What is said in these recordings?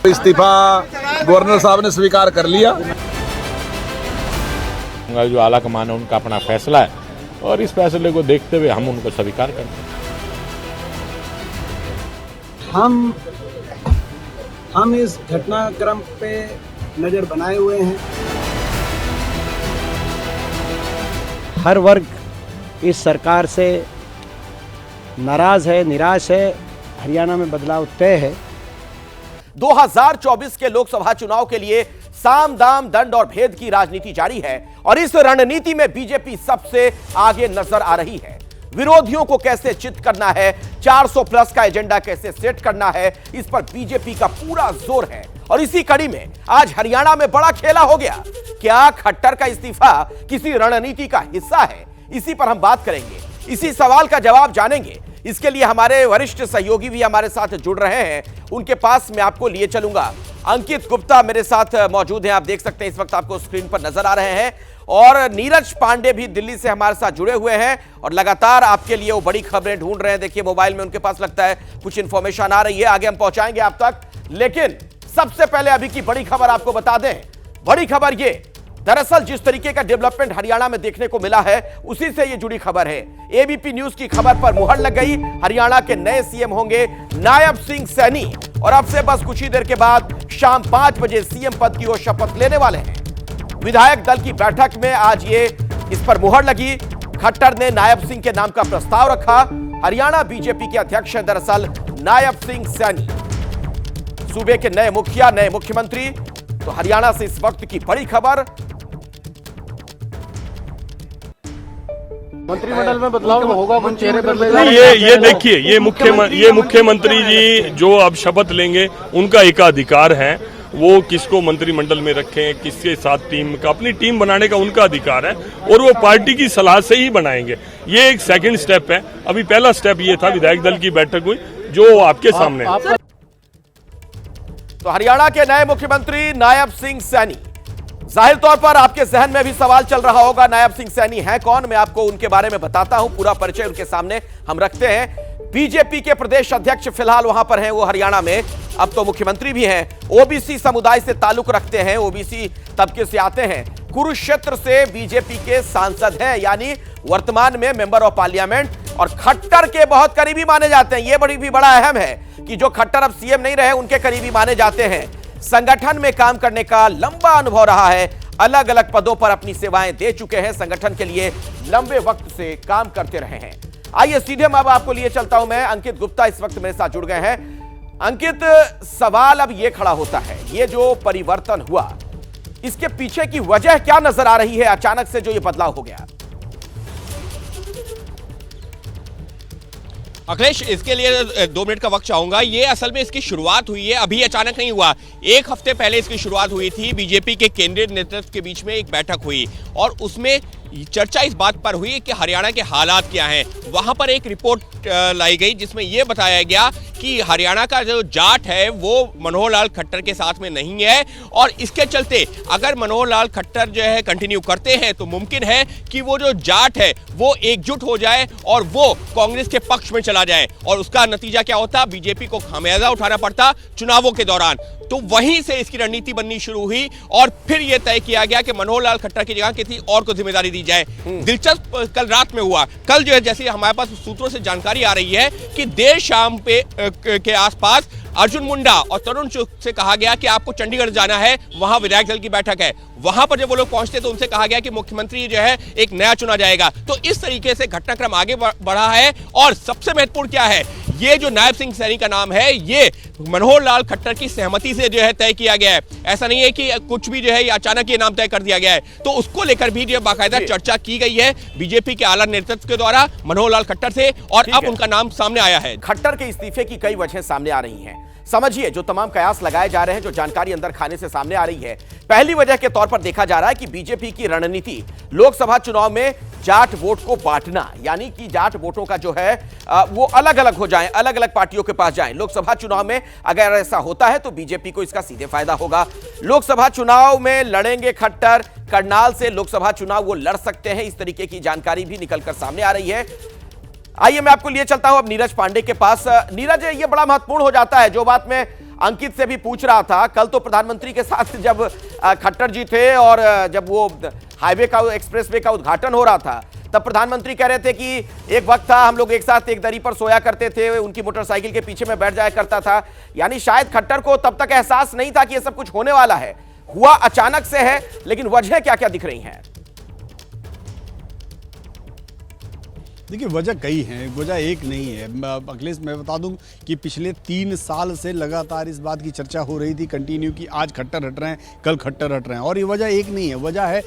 इस्तीफा गवर्नर साहब ने स्वीकार कर लिया। जो आला कमान है उनका अपना फैसला है और इस फैसले को देखते हुए हम उनको स्वीकार करते हैं। हम इस घटनाक्रम पे नजर बनाए हुए हैं। हर वर्ग इस सरकार से नाराज है, निराश है। हरियाणा में बदलाव तय है। 2024 के लोकसभा चुनाव के लिए साम दाम दंड और भेद की राजनीति जारी है और इस रणनीति में बीजेपी सबसे आगे नजर आ रही है। विरोधियों को कैसे चित करना है, 400 प्लस का एजेंडा कैसे सेट करना है, इस पर बीजेपी का पूरा जोर है। और इसी कड़ी में आज हरियाणा में बड़ा खेला हो गया। क्या खट्टर का इस्तीफा किसी रणनीति का हिस्सा है? इसी पर हम बात करेंगे, इसी सवाल का जवाब जानेंगे। इसके लिए हमारे वरिष्ठ सहयोगी भी हमारे साथ जुड़ रहे हैं, उनके पास मैं आपको लिए चलूंगा। अंकित गुप्ता मेरे साथ मौजूद हैं, आप देख सकते हैं इस वक्त आपको स्क्रीन पर नजर आ रहे हैं। और नीरज पांडे भी दिल्ली से हमारे साथ जुड़े हुए हैं और लगातार आपके लिए वो बड़ी खबरें ढूंढ रहे हैं। देखिए मोबाइल में उनके पास लगता है कुछ इंफॉर्मेशन आ रही है, आगे हम पहुंचाएंगे आप तक। लेकिन सबसे पहले अभी की बड़ी खबर आपको बता दें। बड़ी खबर ये, दरअसल जिस तरीके का डेवलपमेंट हरियाणा में देखने को मिला है उसी से ये जुड़ी खबर है। एबीपी न्यूज की खबर पर मुहर लग गई। हरियाणा के नए सीएम होंगे नायब सिंह सैनी और अब से बस कुछ ही देर के बाद शाम 5 बजे सीएम पद की वो शपथ लेने वाले हैं। विधायक दल की बैठक में आज ये इस पर मुहर लगी। खट्टर ने नायब सिंह के नाम का प्रस्ताव रखा। हरियाणा बीजेपी के अध्यक्ष हैं दरअसल नायब सिंह सैनी, सूबे के नए मुखिया, नए मुख्यमंत्री। तो हरियाणा से इस वक्त की बड़ी खबर। मंत्रिमंडल में बदलाव होगा, कुछ चेहरे बदलेगा। ये देखिए, ये मुख्यमंत्री जी जो अब शपथ लेंगे उनका एकाधिकार है, वो किसको मंत्रिमंडल में रखें, किसके साथ टीम का, अपनी टीम बनाने का उनका अधिकार है और वो पार्टी की सलाह से ही बनाएंगे। ये एक सेकंड स्टेप है। अभी पहला स्टेप ये था, विधायक दल की बैठक हुई जो आपके सामने। तो हरियाणा के नए मुख्यमंत्री नायब सिंह सैनी, जाहिर तौर पर आपके जहन में भी सवाल चल रहा होगा नायब सिंह सैनी हैं कौन। मैं आपको उनके बारे में बताता हूं, पूरा परिचय उनके सामने हम रखते हैं। बीजेपी के प्रदेश अध्यक्ष फिलहाल वहां पर हैं वो हरियाणा में, अब तो मुख्यमंत्री भी हैं। ओबीसी समुदाय से ताल्लुक रखते हैं, ओबीसी तबके से आते हैं। कुरुक्षेत्र से बीजेपी के सांसद हैं, यानी वर्तमान में मेंबर ऑफ पार्लियामेंट, और खट्टर के बहुत करीबी माने जाते हैं। यह भी बड़ा अहम है कि जो खट्टर अब सीएम नहीं रहे उनके करीबी माने जाते हैं। संगठन में काम करने का लंबा अनुभव रहा है, अलग अलग पदों पर अपनी सेवाएं दे चुके हैं, संगठन के लिए लंबे वक्त से काम करते रहे हैं। आइए सीधे मैं अब आपको लिए चलता हूं। मैं अंकित गुप्ता इस वक्त मेरे साथ जुड़ गए हैं। अंकित, सवाल अब यह खड़ा होता है, ये जो परिवर्तन हुआ इसके पीछे की वजह क्या नजर आ रही है? अचानक से जो ये बदलाव हो गया। अखिलेश, इसके लिए 2 मिनट का वक्त चाहूंगा। ये असल में इसकी शुरुआत हुई है, अभी अचानक नहीं हुआ। 1 हफ्ते पहले इसकी शुरुआत हुई थी। बीजेपी के केंद्रीय नेतृत्व के बीच में एक बैठक हुई और उसमें चर्चा इस बात पर हुई कि हरियाणा के हालात क्या हैं। वहां पर एक रिपोर्ट लाई गई जिसमें यह बताया गया कि हरियाणा का जो जाट है वो मनोहर लाल खट्टर के साथ में नहीं है और इसके चलते अगर मनोहर लाल खट्टर जो है कंटिन्यू करते हैं तो मुमकिन है कि वो जो जाट है वो एकजुट हो जाए और वो कांग्रेस के पक्ष में चला जाए और उसका नतीजा क्या होता, बीजेपी को खामियाजा उठाना पड़ता चुनावों के दौरान। तो वहीं से इसकी रणनीति बननी शुरू हुई और फिर यह तय किया गया कि मनोहर लाल खट्टर की जगह किसी और को जिम्मेदारी दी जाए। दिलचस्प कल रात में हुआ। कल जो है जैसे हमारे पास सूत्रों से जानकारी आ रही है कि देर शाम के आसपास अर्जुन मुंडा और तरुण चुग से कहा गया कि आपको चंडीगढ़ जाना है, वहां विधायक दल की बैठक है। वहां पर जब वो लोग पहुंचते तो उनसे कहा गया कि मुख्यमंत्री जो है एक नया चुना जाएगा। तो इस तरीके से घटनाक्रम आगे बढ़ा है और सबसे महत्वपूर्ण क्या है, ये जो नायब सिंह सैनी का नाम है ये मनोहर लाल खट्टर की सहमति से जो है तय किया गया है। ऐसा नहीं है कि कुछ भी जो है अचानक ये नाम तय कर दिया गया है। तो उसको लेकर भी जो बाकायदा चर्चा की गई है बीजेपी के आला नेतृत्व के द्वारा मनोहर लाल खट्टर से और अब उनका नाम सामने आया है। खट्टर के इस्तीफे की कई वजह सामने आ रही हैं। समझिए जो तमाम कयास लगाए जा रहे हैं, जो जानकारी अंदर खाने से सामने आ रही है। पहली वजह के तौर पर देखा जा रहा है कि बीजेपी की रणनीति लोकसभा चुनाव में जाट वोट को बांटना, यानी कि जाट वोटों का जो है वो अलग अलग हो जाएं, अलग अलग पार्टियों के पास जाएं। लोकसभा चुनाव में अगर ऐसा होता है तो बीजेपी को इसका सीधे फायदा होगा। लोकसभा चुनाव में लड़ेंगे खट्टर, करनाल से लोकसभा चुनाव वो लड़ सकते हैं, इस तरीके की जानकारी भी निकलकर सामने आ रही है। आइए मैं आपको लिए चलता हूं अब नीरज पांडे के पास। नीरज, ये बड़ा महत्वपूर्ण हो जाता है, जो बात मैं अंकित से भी पूछ रहा था, कल तो प्रधानमंत्री के साथ जब खट्टर जी थे और जब वो हाईवे का एक्सप्रेसवे का उद्घाटन हो रहा था, तब प्रधानमंत्री कह रहे थे कि एक वक्त था हम लोग एक साथ एक दरी पर सोया करते थे, उनकी मोटरसाइकिल के पीछे में बैठ जाया करता था। यानी शायद खट्टर को तब तक एहसास नहीं था कि ये सब कुछ होने वाला है, हुआ अचानक से है। लेकिन वजह क्या क्या दिख रही हैं? देखिए, वजह कई हैं, वजह एक नहीं है। अखिलेश, मैं बता दूं कि पिछले 3 साल से लगातार इस बात की चर्चा हो रही थी कंटिन्यू कि आज खट्टर हट रहे हैं, कल खट्टर हट रहे हैं, और ये वजह एक नहीं है। वजह है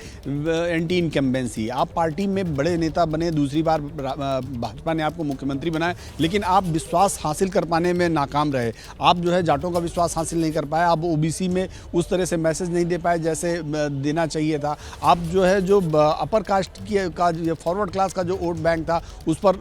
एंटी इनकम्बेंसी। आप पार्टी में बड़े नेता बने, दूसरी बार भाजपा ने आपको मुख्यमंत्री बनाया, लेकिन आप विश्वास हासिल कर पाने में नाकाम रहे। आप जो है जाटों का विश्वास हासिल नहीं कर पाए, आप ओबीसी में उस तरह से मैसेज नहीं दे पाए जैसे देना चाहिए था। आप जो है जो अपर कास्ट का फॉरवर्ड क्लास का जो वोट बैंक था उस पर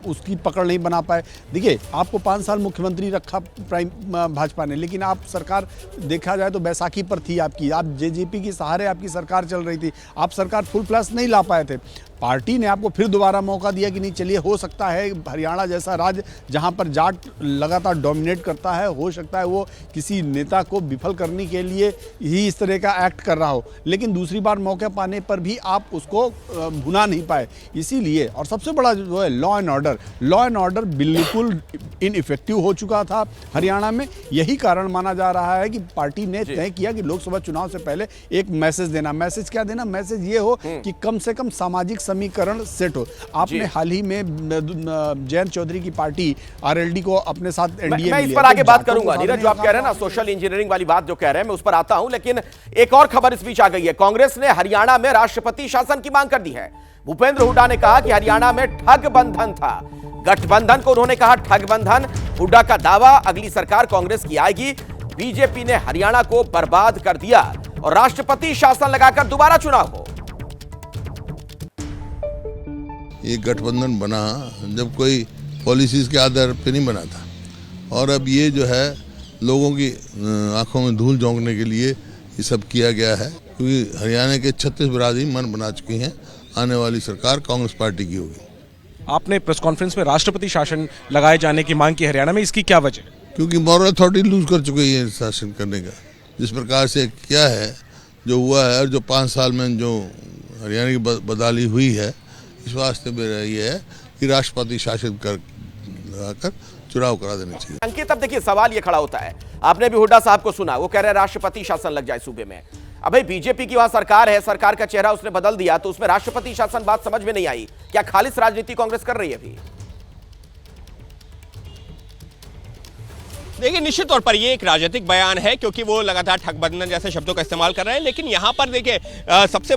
उसकी पकड़ नहीं बना पाए। देखिए, आपको 5 साल मुख्यमंत्री रखा भाजपा ने, लेकिन आप सरकार देखा जाए तो बैसाखी पर थी आपकी, आप जेजेपी के सहारे आपकी सरकार चल रही थी, आप सरकार फुल प्लस नहीं ला पाए थे। पार्टी ने आपको फिर दोबारा मौका दिया कि नहीं चलिए, हो सकता है हरियाणा जैसा राज्य जहां पर जाट लगातार डोमिनेट करता है, हो सकता है वो किसी नेता को विफल करने के लिए ही इस तरह का एक्ट कर रहा हो, लेकिन दूसरी बार मौका पाने पर भी आप उसको भुना नहीं पाए। इसीलिए, और सबसे बड़ा जो है लॉ एंड ऑर्डर बिल्कुल इनइफेक्टिव हो चुका था हरियाणा में। यही कारण माना जा रहा है कि पार्टी ने तय किया कि लोकसभा चुनाव से पहले एक मैसेज देना। मैसेज क्या देना? मैसेज ये हो कि कम से कम सामाजिक समीकरण सेट हो। आपने हाल ही में जयंत चौधरी की पार्टी आरएलडी को अपने साथ एनडीए मैं इस पर आगे बात करूंगा। नीरज, जो आप कह रहे हैं ना, सोशल इंजीनियरिंग वाली बात जो कह रहे हैं, मैं उस पर आता हूं, लेकिन एक और खबर इस बीच आ गई है। कांग्रेस ने हरियाणा में राष्ट्रपति शासन की मांग कर दी है। भूपेंद्र हुड्डा ने कहा कि हरियाणा में ठग बंधन था, गठबंधन को उन्होंने कहा ठग बंधन। हुड्डा का दावा, अगली सरकार कांग्रेस की आएगी। बीजेपी ने हरियाणा को बर्बाद कर दिया और राष्ट्रपति शासन लगाकर दोबारा चुनाव हो। ये गठबंधन बना जब कोई पॉलिसीज के आधार पे नहीं बना था, और अब ये जो है लोगों की आंखों में धूल झोंकने के लिए ये सब किया गया है, क्योंकि हरियाणा के 36 बिरादरी मन बना चुकी हैं, आने वाली सरकार कांग्रेस पार्टी की होगी। आपने प्रेस कॉन्फ्रेंस में राष्ट्रपति शासन लगाए जाने की मांग की हरियाणा में, इसकी क्या वजह? क्योंकि मॉरल अथॉरिटी लूज कर चुकी है शासन करने का। जिस प्रकार से क्या है जो हुआ है, और जो 5 साल में जो हरियाणा की बदहाली हुई है, इस वास्ते मेरा ये है कि राष्ट्रपति शासन कर चुनाव करा देना चाहिए। अंकित, अब देखिए सवाल ये खड़ा होता है, आपने भी हुड्डा साहब को सुना, वो कह रहे हैं राष्ट्रपति शासन लग जाए सूबे में। अब भाई बीजेपी की वहां सरकार है, सरकार का चेहरा उसने बदल दिया, तो उसमें राष्ट्रपति शासन बात समझ में नहीं आई। क्या खालिस राजनीति कांग्रेस कर रही है अभी? देखिए, निश्चित तौर पर ये एक राजनीतिक बयान है, क्योंकि वो लगातार ठगबंधन जैसे शब्दों का इस्तेमाल कर रहे हैं। लेकिन यहाँ पर देखिए, सबसे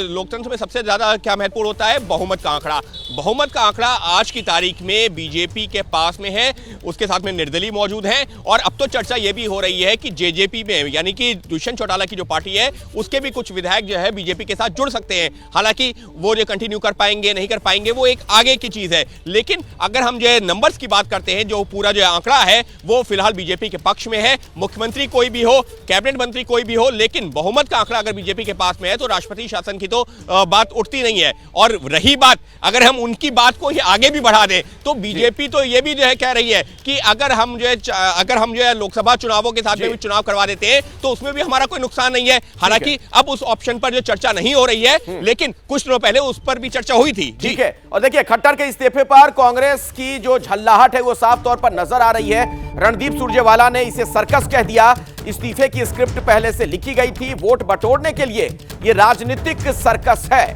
लोकतंत्र में सबसे ज्यादा क्या महत्वपूर्ण होता है? बहुमत का आंकड़ा। बहुमत का आंकड़ा आज की तारीख में बीजेपी के पास में है, उसके साथ में निर्दलीय मौजूद हैं, और अब तो चर्चा ये भी हो रही है कि जेजेपी में, यानी कि दुष्यंत चौटाला की जो पार्टी है, उसके भी कुछ विधायक जो है बीजेपी के साथ जुड़ सकते हैं। हालांकि वो जो कंटिन्यू कर पाएंगे नहीं कर पाएंगे वो एक आगे की चीज है। लेकिन अगर हम जो नंबर्स की बात करते हैं, जो पूरा जो आंकड़ा है वो फिलहाल बीजेपी के पक्ष में है। मुख्यमंत्री कोई भी हो, कैबिनेट मंत्री कोई भी हो, लेकिन बहुमत का आंकड़ा अगर बीजेपी के पास में है तो राष्ट्रपति शासन की तो बात उठती नहीं है। और रही बात, अगर हम उनकी बात को ही आगे भी बढ़ा दें तो बीजेपी तो ये भी जो है कह रही है कि अगर हम जो है लोकसभा चुनावों के साथ में भी चुनाव करवा देते हैं तो उसमें भी हमारा कोई नुकसान नहीं है। हालांकि अब उस ऑप्शन पर जो चर्चा नहीं हो रही है, लेकिन कुछ दिनों पहले उस पर भी चर्चा हुई थी। ठीक है, और देखिए खट्टर के इस्तीफे पर कांग्रेस की जो झल्लाहट है वो साफ तौर पर नजर आ रही है। रणदीप सुरजेवाला ने इसे सर्कस कह दिया। इस्तीफे की स्क्रिप्ट पहले से लिखी गई थी, वोट बटोरने के लिए यह राजनीतिक सर्कस है।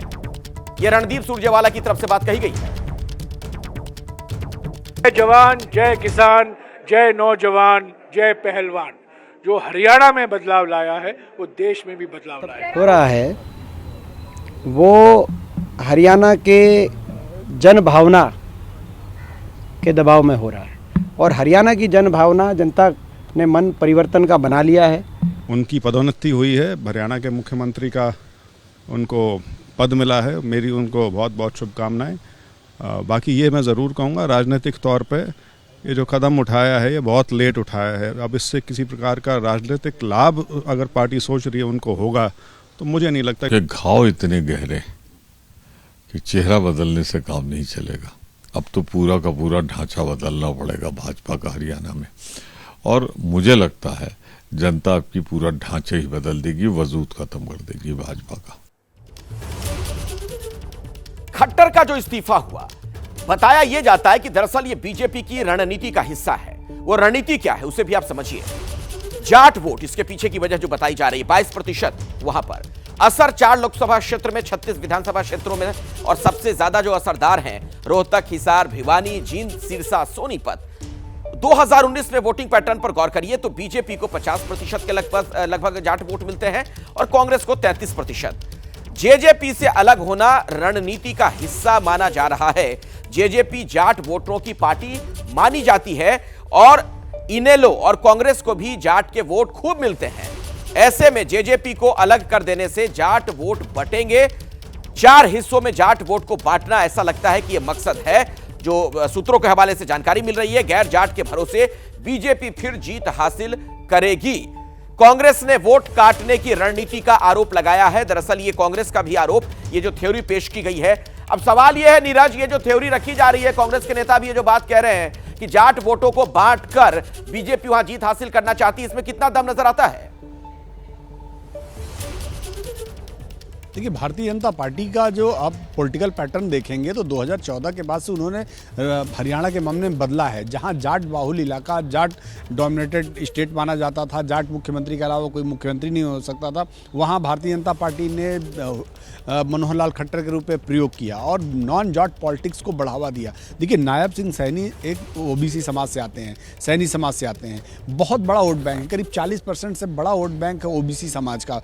यह रणदीप सुरजेवाला की तरफ से बात कही गई है। जय जवान, जय किसान, जय नौजवान, जय पहलवान। जो हरियाणा में बदलाव लाया है वो देश में भी बदलाव लाया हो रहा है। वो हरियाणा के जन भावना के दबाव में हो रहा है, और हरियाणा की जन भावना, जनता ने मन परिवर्तन का बना लिया है। उनकी पदोन्नति हुई है, हरियाणा के मुख्यमंत्री का उनको पद मिला है। मेरी उनको बहुत बहुत शुभकामनाएं। बाकी ये मैं ज़रूर कहूँगा, राजनीतिक तौर पे ये जो कदम उठाया है ये बहुत लेट उठाया है। अब इससे किसी प्रकार का राजनीतिक लाभ अगर पार्टी सोच रही है उनको होगा, तो मुझे नहीं लगता कि घाव इतने गहरे कि चेहरा बदलने से काम नहीं चलेगा। अब तो पूरा का पूरा ढांचा बदलना पड़ेगा भाजपा का हरियाणा में। और मुझे लगता है जनता आपकी पूरा ढांचे ही बदल देगी, वजूद खत्म कर देगी भाजपा का। खट्टर का जो इस्तीफा हुआ, बताया यह जाता है कि दरअसल ये बीजेपी की रणनीति का हिस्सा है। वो रणनीति क्या है उसे भी आप समझिए। जाट वोट इसके पीछे की वजह जो बताई जा रही है, 22% वहां पर असर 4 लोकसभा क्षेत्र में, 36 विधानसभा क्षेत्रों में, और सबसे ज्यादा जो असरदार हैं रोहतक, हिसार, भिवानी, जींद, सिरसा, सोनीपत। 2019 में वोटिंग पैटर्न पर गौर करिए तो बीजेपी को 50% के लगभग जाट वोट मिलते हैं और कांग्रेस को 33%। जेजेपी से अलग होना रणनीति का हिस्सा माना जा रहा है। जेजेपी जाट वोटरों की पार्टी मानी जाती है और इनेलो और कांग्रेस को भी जाट के वोट खूब मिलते हैं। ऐसे में जेजेपी को अलग कर देने से जाट वोट बटेंगे। 4 हिस्सों में जाट वोट को बांटना, ऐसा लगता है कि यह मकसद है। जो सूत्रों के हवाले से जानकारी मिल रही है, गैर जाट के भरोसे बीजेपी फिर जीत हासिल करेगी। कांग्रेस ने वोट काटने की रणनीति का आरोप लगाया है। दरअसल ये कांग्रेस का भी आरोप, ये जो थ्योरी पेश की गई है। अब सवाल यह है नीरज, ये जो थ्योरी रखी जा रही है, कांग्रेस के नेता भी ये जो बात कह रहे हैं कि जाट वोटों को बांटकर बीजेपी वहां जीत हासिल करना चाहती है, इसमें कितना दम नजर आता है? देखिए, भारतीय जनता पार्टी का जो आप पॉलिटिकल पैटर्न देखेंगे तो 2014 के बाद से उन्होंने हरियाणा के मामले में बदला है। जहां जाट बाहुल इलाका, जाट डोमिनेटेड स्टेट माना जाता था, जाट मुख्यमंत्री के अलावा कोई मुख्यमंत्री नहीं हो सकता था, वहां भारतीय जनता पार्टी ने मनोहर लाल खट्टर के रूप में प्रयोग किया और नॉन जाट पॉलिटिक्स को बढ़ावा दिया। देखिए, नायब सिंह सैनी एक ओबीसी समाज से आते हैं, सैनी समाज से आते हैं। बहुत बड़ा वोट बैंक है, करीब 40% से बड़ा वोट बैंक है ओबीसी समाज का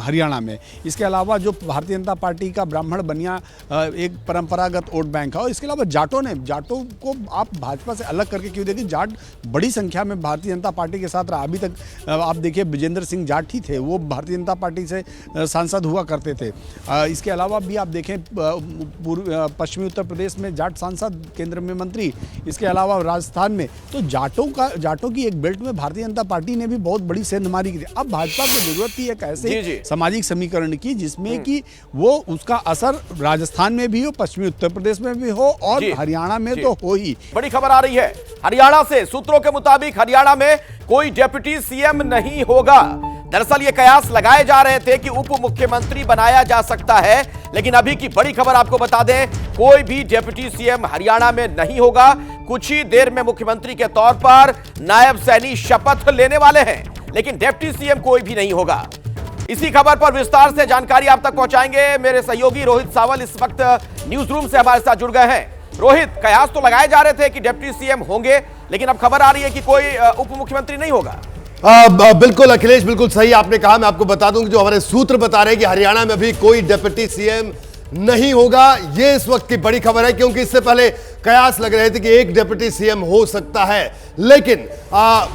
हरियाणा में। इसके अलावा जो भारतीय जनता पार्टी का ब्राह्मण बनिया एक परंपरागत वोट बैंक है। और इसके अलावा जाटों को आप भाजपा से अलग करके क्यों देखिए, जाट बड़ी संख्या में भारतीय जनता पार्टी के साथ रहा। अभी तक आप देखिए, विजेंद्र सिंह जाट ही थे, वो भारतीय जनता पार्टी से सांसद हुआ करते थे। इसके अलावा भी आप देखें, पश्चिमी उत्तर प्रदेश में जाट सांसद, केंद्र में मंत्री, इसके अलावा राजस्थान में। तो जाटों की एक बेल्ट में भारतीय जनता पार्टी ने भी बहुत बड़ी सेंधमारी की थी। अब भाजपा को जरूरत थी एक ऐसे सामाजिक समीकरण की जिसमें कि वो उसका असर राजस्थान में भी हो, पश्चिमी उत्तर प्रदेश में भी हो और हरियाणा में तो हो ही। बड़ी खबर आ रही है हरियाणा से। सूत्रों के मुताबिक हरियाणा में कोई डिप्टी सीएम नहीं होगा। दरअसल ये कयास लगाए जा रहे थे कि उप मुख्यमंत्री बनाया जा सकता है, लेकिन अभी की बड़ी खबर आपको बता दें, कोई भी डिप्टी सीएम हरियाणा में नहीं होगा। कुछ ही देर में मुख्यमंत्री के तौर पर नायब सैनी शपथ लेने वाले हैं, लेकिन डिप्टी सीएम कोई भी नहीं होगा। इसी खबर पर विस्तार से जानकारी आप तक पहुंचाएंगे मेरे सहयोगी रोहित सावल इस वक्त न्यूज रूम से हमारे साथ जुड़ गए हैं। रोहित, कयास तो लगाए जा रहे थे कि डिप्टी सीएम होंगे, लेकिन अब खबर आ रही है कि कोई उप मुख्यमंत्री नहीं होगा। बिल्कुल अखिलेश, बिल्कुल सही आपने कहा। मैं आपको बता दूं कि जो हमारे सूत्र बता रहे हैं कि हरियाणा में भी कोई डिप्टी सीएम नहीं होगा, ये इस वक्त की बड़ी खबर है, क्योंकि इससे पहले कयास लग रहे थे कि एक डिप्टी सीएम हो सकता है। लेकिन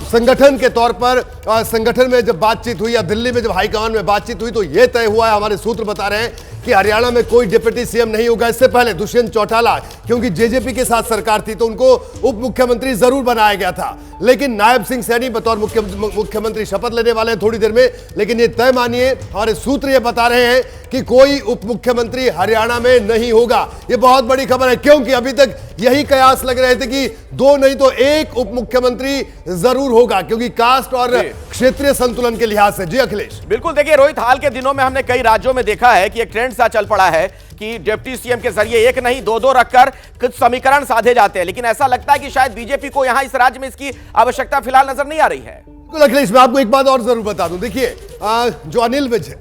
संगठन के तौर पर संगठन में जब बातचीत हुई या दिल्ली में जब हाईकमान में बातचीत हुई तो यह तय हुआ है, हमारे सूत्र बता रहे हैं कि हरियाणा में कोई डिप्टी सीएम नहीं होगा। इससे पहले दुष्यंत चौटाला, क्योंकि जेजेपी के साथ सरकार थी तो उनको उप मुख्यमंत्री जरूर बनाया गया था, लेकिन नायब सिंह सैनी बतौर मुख्यमंत्री शपथ लेने वाले हैं थोड़ी देर में। लेकिन ये तय मानिए, हमारे सूत्र ये बता रहे हैं कि कोई उप मुख्यमंत्री हरियाणा में नहीं होगा। ये बहुत बड़ी खबर है, क्योंकि अभी तक यही कयास लग रहे थे कि 2 नहीं तो 1 उप मुख्यमंत्री जरूर होगा, क्योंकि कास्ट और क्षेत्रीय संतुलन के लिहाज से। जी अखिलेश। बिल्कुल, देखिए रोहित, हाल के दिनों में हमने कई राज्यों में देखा है कि एक ट्रेंड सा चल पड़ा है कि डिप्टी सीएम के जरिए 1 नहीं 2 रखकर कुछ समीकरण साधे जाते हैं, लेकिन ऐसा लगता है कि शायद बीजेपी को यहां इस राज्य में इसकी आवश्यकता फिलहाल नजर नहीं आ रही है। बिल्कुल अखिलेश, मैं आपको एक बात और जरूर बता दूं। देखिए, जो अनिल विज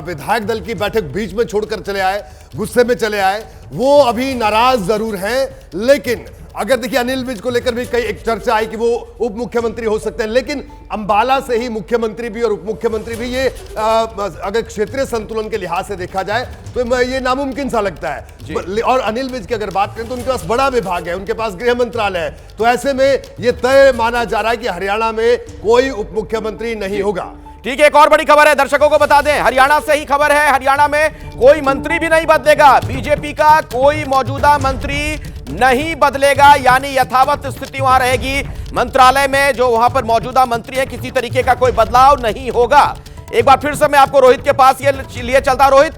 विधायक दल की बैठक बीच में छोड़कर चले आए, गुस्से में चले आए, वो अभी नाराज जरूर हैं। लेकिन अगर देखिए, अनिल विज को लेकर भी कई एक चर्चा आई कि वो उप मुख्यमंत्री हो सकते हैं, लेकिन अंबाला से ही मुख्यमंत्री भी और उप मुख्यमंत्री भी, ये अगर क्षेत्रीय संतुलन के लिहाज से देखा जाए तो ये नामुमकिन सा लगता है। और अनिल विज की अगर बात करें तो उनके पास बड़ा विभाग है, उनके पास गृह मंत्रालय है, तो ऐसे में ये तय माना जा रहा है कि हरियाणा में कोई उप मुख्यमंत्री नहीं होगा। ठीक है, एक और बड़ी खबर है, दर्शकों को बता दें, हरियाणा से ही खबर है। हरियाणा में कोई मंत्री भी नहीं बदलेगा। बीजेपी का कोई मौजूदा मंत्री नहीं बदलेगा, यानी यथावत स्थिति वहां रहेगी। मंत्रालय में जो वहां पर मौजूदा मंत्री है, किसी तरीके का कोई बदलाव नहीं होगा। एक बार फिर से मैं आपको रोहित के पास ये लिए चलता। रोहित,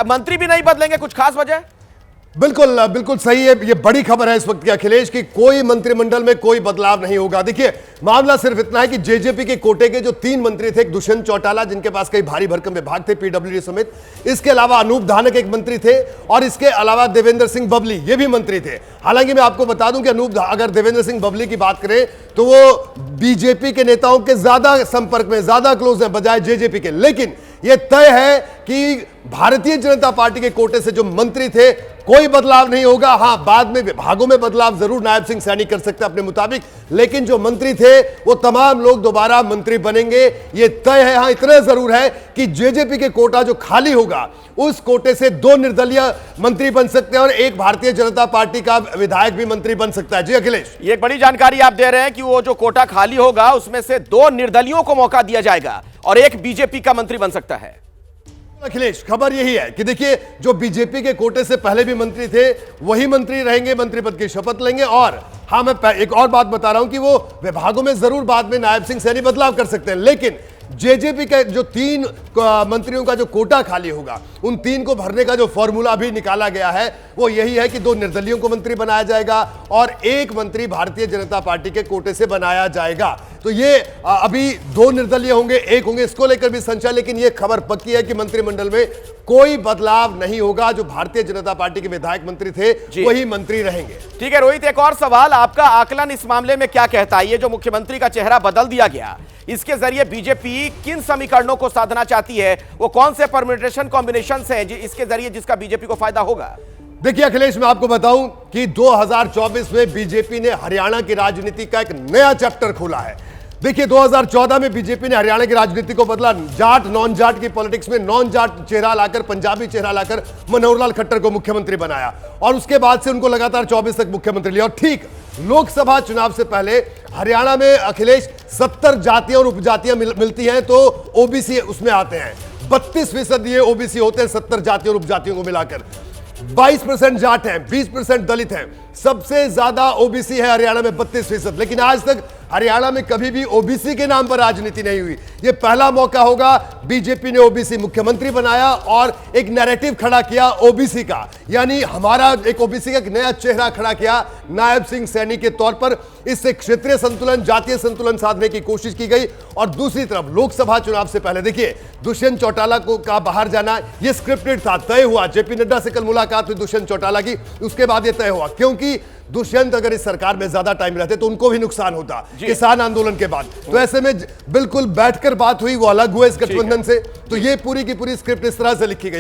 मंत्री भी नहीं बदलेंगे, कुछ खास वजह? बिल्कुल बिल्कुल सही है। ये बड़ी खबर है इस वक्त की अखिलेश की कोई मंत्रिमंडल में कोई बदलाव नहीं होगा। देखिए मामला सिर्फ इतना है कि जेजेपी के कोटे के जो 3 मंत्री थे, एक दुष्यंत चौटाला जिनके पास कई भारी भरकम विभाग थे पीडब्ल्यूडी समेत, इसके अलावा अनूप धानक एक मंत्री थे और इसके अलावा देवेंद्र सिंह बबली ये भी मंत्री थे। हालांकि मैं आपको बता दूं कि अगर देवेंद्र सिंह बबली की बात करें तो वो बीजेपी के नेताओं के ज्यादा संपर्क में, ज्यादा क्लोज है बजाय जेजेपी के। लेकिन यह तय है कि भारतीय जनता पार्टी के कोटे से जो मंत्री थे कोई बदलाव नहीं होगा। हां, बाद में विभागों में बदलाव जरूर नायब सिंह सैनी कर सकते हैं अपने मुताबिक, लेकिन जो मंत्री थे वो तमाम लोग दोबारा मंत्री बनेंगे, ये तय है। हां, इतना जरूर है कि जेजेपी के कोटा जो खाली होगा उस कोटे से 2 निर्दलीय मंत्री बन सकते हैं और एक भारतीय जनता पार्टी का विधायक भी मंत्री बन सकता है। जी अखिलेश, ये एक बड़ी जानकारी आप दे रहे हैं कि वो जो कोटा खाली होगा उसमें से 2 निर्दलियों को मौका दिया जाएगा और एक बीजेपी का मंत्री बन सकता है। अखिलेश, खबर यही है कि देखिए जो बीजेपी के कोटे से पहले भी मंत्री थे वही मंत्री रहेंगे, मंत्री पद की शपथ लेंगे। और हां, मैं एक और बात बता रहा हूं कि वो विभागों में जरूर बाद में नायब सिंह सैनी बदलाव कर सकते हैं, लेकिन जेजेपी के जो 3 मंत्रियों का जो कोटा खाली होगा उन 3 को भरने का जो फॉर्मूला भी निकाला गया है वो यही है कि 2 निर्दलियों को मंत्री बनाया जाएगा और एक मंत्री भारतीय जनता पार्टी के कोटे से बनाया जाएगा। तो ये अभी 2 निर्दलीय होंगे, एक होंगे, इसको लेकर भी संशय, लेकिन ये खबर पक्की है कि मंत्रिमंडल में कोई बदलाव नहीं होगा। जो भारतीय जनता पार्टी के विधायक मंत्री थे वही मंत्री रहेंगे। ठीक है रोहित, एक और सवाल, आपका आकलन इस मामले में क्या कहता है? ये जो मुख्यमंत्री का चेहरा बदल दिया गया, इसके जरिए बीजेपी किन समीकरणों को साधना चाहती है? वो कौन से परम्यूटेशन कॉम्बिनेशन हैं इसके जरिए जिसका बीजेपी को फायदा होगा? देखिए अखिलेश, मैं आपको बताऊं कि 2024 में बीजेपी ने हरियाणा की राजनीति का एक नया चैप्टर खोला है। देखिए 2014 में बीजेपी ने हरियाणा की राजनीति को बदला, जाट नॉन जाट की पॉलिटिक्स में नॉन जाट चेहरा लाकर, पंजाबी चेहरा लाकर मनोहर लाल खट्टर को मुख्यमंत्री बनाया और उसके बाद से उनको लगातार 24 तक मुख्यमंत्री लिया। और ठीक लोकसभा चुनाव से पहले हरियाणा में अखिलेश 70 जातियां और उपजातियां मिलती हैं तो ओबीसी उसमें आते हैं, 32% ये ओबीसी होते हैं 70 जातियों और उपजातियों को मिलाकर। 22% जाट हैं, 20% दलित हैं, सबसे ज्यादा ओबीसी है हरियाणा में 32%। लेकिन आज तक हरियाणा में कभी भी ओबीसी के नाम पर राजनीति नहीं हुई। यह पहला मौका होगा। बीजेपी ने ओबीसी मुख्यमंत्री बनाया और एक नैरेटिव खड़ा किया ओबीसी का, यानी हमारा एक ओबीसी का एक नया चेहरा खड़ा किया नायब सिंह सैनी के तौर पर। इससे क्षेत्रीय संतुलन, जातीय संतुलन साधने की कोशिश की गई। और दूसरी तरफ लोकसभा चुनाव से पहले देखिए दुष्यंत चौटाला का बाहर जाना यह स्क्रिप्टेड था, तय हुआ। जेपी नड्डा से कल मुलाकात हुई दुष्यंत चौटाला की, उसके बाद यह तय हुआ, क्योंकि दुष्यंत अगर इस सरकार में ज्यादा टाइम रहते तो उनको भी नुकसान होता किसान आंदोलन के बाद। तो ऐसे में बिल्कुल बैठकर बात हुई, वो अलग हुए इस गठबंधन से। तो ये पूरी की पूरी स्क्रिप्ट इस तरह से लिखी गई।